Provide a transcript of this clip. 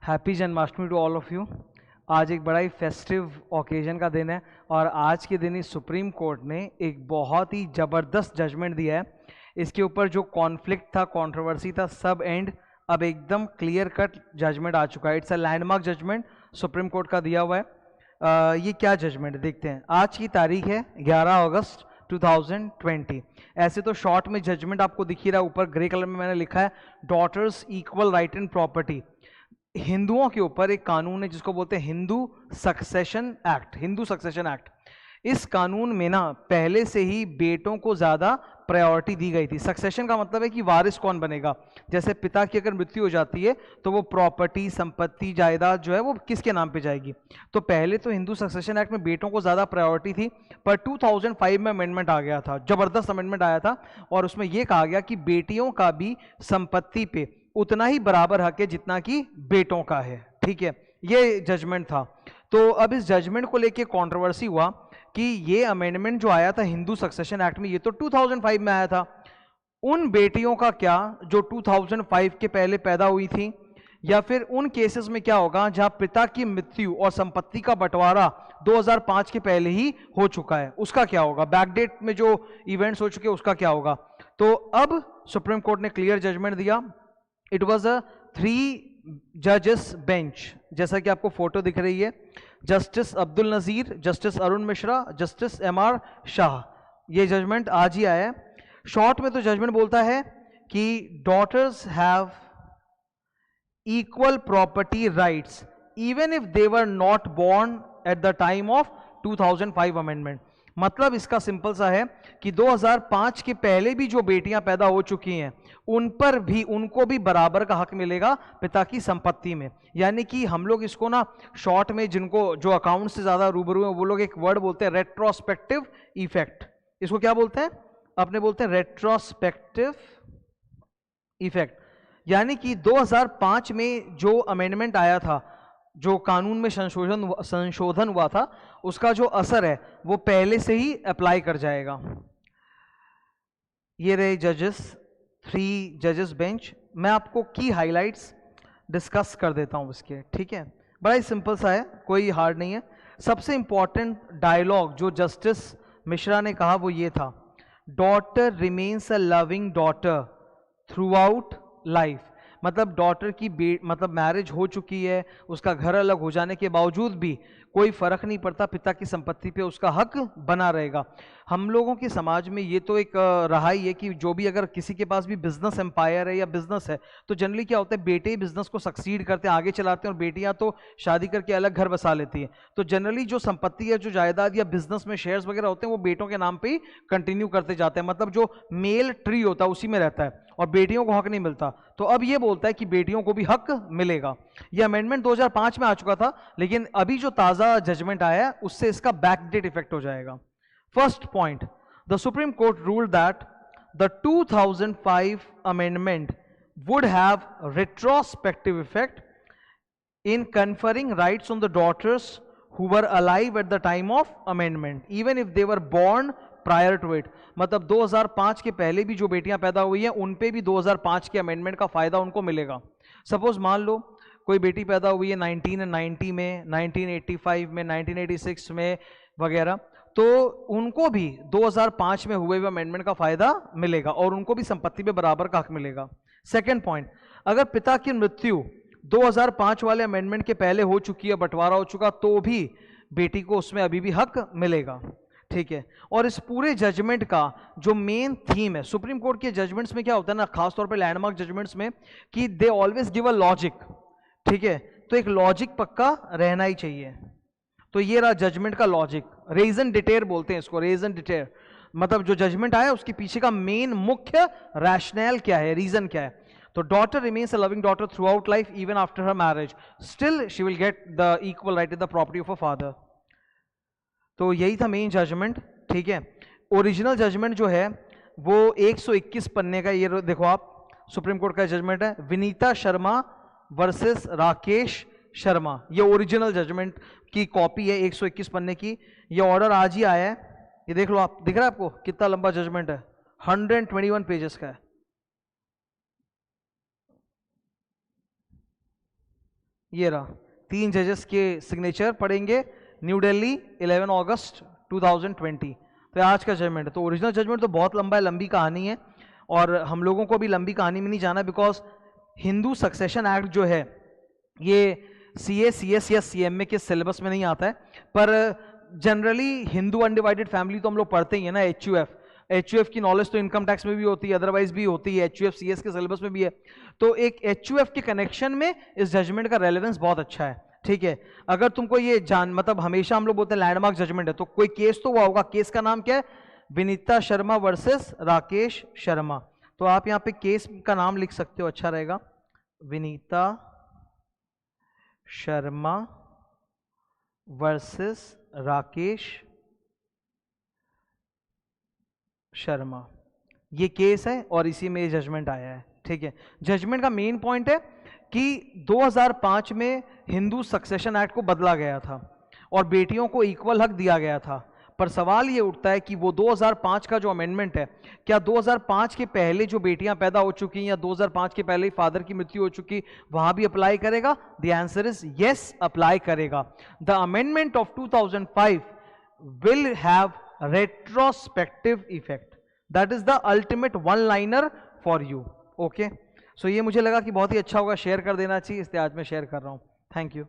Happy Janmashtami to all of you. आज एक बड़ा ही फेस्टिव ओकेजन का दिन है और आज के दिन ही सुप्रीम कोर्ट ने एक बहुत ही ज़बरदस्त जजमेंट दिया है। इसके ऊपर जो कॉन्फ्लिक्ट था, कंट्रोवर्सी था, सब एंड अब एकदम क्लियर कट जजमेंट आ चुका है। It's a landmark judgement Supreme Court का दिया हुआ है। ये क्या जजमेंट देखते हैं। आज की तारीख है 11 अगस्त 2020। ऐसे तो शॉर्ट में जजमेंट आपको दिख ही रहा है, ऊपर ग्रे कलर में मैंने लिखा है daughters equal right in property. हिंदुओं के ऊपर एक कानून है जिसको बोलते हैं Hindu succession act. Hindu succession act, इस कानून में ना पहले से ही बेटों को ज्यादा प्रायोरिटी दी गई थी। सक्सेशन का मतलब है कि वारिस कौन बनेगा। जैसे पिता की अगर मृत्यु हो जाती है तो वो प्रॉपर्टी, संपत्ति, जायदाद जो है वो किसके नाम पे जाएगी। तो पहले तो हिंदू सक्सेशन एक्ट में बेटों को ज्यादा प्रायोरिटी थी, पर 2005 में अमेंडमेंट आ गया था, जबरदस्त अमेंडमेंट आया था और उसमें यह कहा गया कि बेटियों का भी संपत्ति पे उतना ही बराबर हक है जितना कि बेटों का है। ठीक है, ये जजमेंट था। तो अब इस जजमेंट को लेके कंट्रोवर्सी हुआ कि ये अमेंडमेंट जो आया था हिंदू सक्सेशन एक्ट में, ये तो 2005 में आया था। उन बेटियों का क्या जो 2005 के पहले पैदा हुई थी, या फिर उन केसेस में क्या होगा जहां पिता की मृत्यु और संपत्ति का बंटवारा 2005 के पहले ही हो चुका है, उसका क्या होगा। बैकडेट में जो इवेंट्स हो चुके हैं उसका क्या होगा। तो अब सुप्रीम कोर्ट ने क्लियर जजमेंट दिया। इट वॉज अ 3 जजेस बेंच, जैसा कि आपको फोटो दिख रही है। Justice Abdul Nazeer, justice Arun Mishra, justice MR Shah. ये जजमेंट आज ही आया है। शॉर्ट में तो जजमेंट बोलता है कि daughters have equal property rights even if they were not born at the time of 2005 amendment. मतलब इसका सिंपल सा है कि 2005 के पहले भी जो बेटियां पैदा हो चुकी हैं उन पर भी, उनको भी बराबर का हक मिलेगा पिता की संपत्ति में। यानी कि हम लोग इसको ना शॉर्ट में, जिनको जो अकाउंट से ज्यादा रूबरू है वो लोग एक वर्ड बोलते हैं रेट्रोस्पेक्टिव इफेक्ट। इसको क्या बोलते हैं, अपने बोलते हैं रेट्रोस्पेक्टिव इफेक्ट। यानी कि 2005 में जो अमेंडमेंट आया था, जो कानून में संशोधन हुआ था, उसका जो असर है वो पहले से ही अप्लाई कर जाएगा। ये रहे जजेस, 3 जजेस बेंच। मैं आपको की हाइलाइट्स डिस्कस कर देता हूं इसके। ठीक है, बड़ा ही सिंपल सा है, कोई हार्ड नहीं है। सबसे इंपॉर्टेंट डायलॉग जो जस्टिस मिश्रा ने कहा वो ये था, daughter remains a loving daughter through out life. मतलब डॉटर की मतलब मैरिज हो चुकी है, उसका घर अलग हो जाने के बावजूद भी कोई फर्क नहीं पड़ता, पिता की संपत्ति पे उसका हक बना रहेगा। हम लोगों के समाज में ये तो एक रहा ही है कि जो भी, अगर किसी के पास भी बिजनेस एम्पायर है या बिजनेस है तो जनरली क्या होता है, बेटे ही बिजनेस को सक्सीड करते हैं, आगे चलाते हैं, और बेटियां तो शादी करके अलग घर बसा लेती हैं। तो जनरली जो संपत्ति है, जो जायदाद या बिजनेस में शेयर्स वगैरह होते हैं, वो बेटों के नाम पे ही कंटिन्यू करते जाते हैं। मतलब जो मेल ट्री होता है उसी में रहता है और बेटियों को हक नहीं मिलता। तो अब ये बोलता है कि बेटियों को भी हक मिलेगा। ये अमेंडमेंट 2005 में आ चुका था, लेकिन अभी जो ताजा जजमेंट आया है उससे इसका बैकडेट इफेक्ट हो जाएगा। First point, the Supreme Court ruled that the 2005 amendment would have retrospective effect in conferring rights on the daughters who were alive at the time of amendment, even if they were born prior to it। मतलब 2005 के पहले भी जो बेटियां पैदा हुई हैं उन पे भी 2005 के अमेंडमेंट का फायदा उनको मिलेगा। सपोज मान लो कोई बेटी पैदा हुई है 1990 में, 1985 में, 1986 में वगैरह, तो उनको भी 2005 में हुए हुए अमेंडमेंट का फायदा मिलेगा और उनको भी संपत्ति पे बराबर का हक मिलेगा। सेकंड पॉइंट, अगर पिता की मृत्यु 2005 वाले अमेंडमेंट के पहले हो चुकी है, बंटवारा हो चुका, तो भी बेटी को उसमें अभी भी हक मिलेगा। ठीक है, और इस पूरे जजमेंट का जो मेन थीम है, सुप्रीम कोर्ट के जजमेंट्स में क्या होता है ना, खासतौर पे लैंडमार्क जजमेंट्स में, कि they always give a logic. ठीक है, तो एक लॉजिक पक्का रहना ही चाहिए। तो ये रहा जजमेंट का लॉजिक, रीजन डिटेयर बोलते हैं इसको, रीजन डिटेयर। मतलब जो जजमेंट आया उसके पीछे का मेन मुख्य रैशनल क्या है, रीजन क्या है। तो daughter remains a loving daughter through out life even after her marriage, still she will get the equal right in the property of a father. तो यही था मेन जजमेंट। ठीक है, ओरिजिनल जजमेंट जो है वो 121 पन्ने का, ये देखो आप, सुप्रीम कोर्ट का जजमेंट है, विनीता शर्मा वर्सेस राकेश शर्मा। ये ओरिजिनल जजमेंट की कॉपी है 121 पन्ने की। ये ऑर्डर आज ही आया है, ये देख लो आप, दिख रहा है आपको कितना लंबा जजमेंट है, 121 पेजेस का है। ये रहा 3 जजेस के सिग्नेचर पड़ेंगे, न्यू दिल्ली 11 अगस्त 2020। तो आज का जजमेंट है। तो ओरिजिनल जजमेंट तो बहुत लंबा है, लंबी कहानी है, और हम लोगों को भी लंबी कहानी में नहीं जाना, बिकॉज हिंदू सक्सेशन एक्ट जो है ये सीए, सीएस या सीएमए के सिलेबस में नहीं आता है, पर जनरली हिंदू अनडिवाइडेड फैमिली तो हम लोग पढ़ते ही है ना, एचयूएफ की नॉलेज तो इनकम टैक्स में भी होती है, अदरवाइज भी होती है, एचयूएफ सीएस के सिलेबस में भी है। तो एक एचयूएफ के कनेक्शन में इस जजमेंट का रेलेवेंस बहुत अच्छा है, ठीक है। अगर तुमको ये मतलब हमेशा हम लोग बोलते हैं लैंडमार्क जजमेंट है, तो कोई केस तो हुआ होगा। केस का नाम क्या है? विनीता शर्मा वर्सेस राकेश शर्मा। तो आप यहाँ पे केस का नाम लिख सकते हो, अच्छा रहेगा, विनीता शर्मा वर्सेस राकेश शर्मा। ये केस है और इसी में जजमेंट आया है, ठीक है। जजमेंट का मेन पॉइंट है कि 2005 में हिंदू सक्सेशन एक्ट को बदला गया था और बेटियों को इक्वल हक दिया गया था, पर सवाल ये उठता है कि वो 2005 का जो अमेंडमेंट है, क्या 2005 के पहले जो बेटियां पैदा हो चुकी या 2005 के पहले ही फादर की मृत्यु हो चुकी, वहां भी अप्लाई करेगा? The answer is yes, apply करेगा। The amendment of 2005 will have retrospective effect. That is the ultimate one liner for you, okay. So ये मुझे लगा कि बहुत ही अच्छा होगा, शेयर कर देना चाहिए, इसलिए आज मैं शेयर कर रहा हूं। Thank you.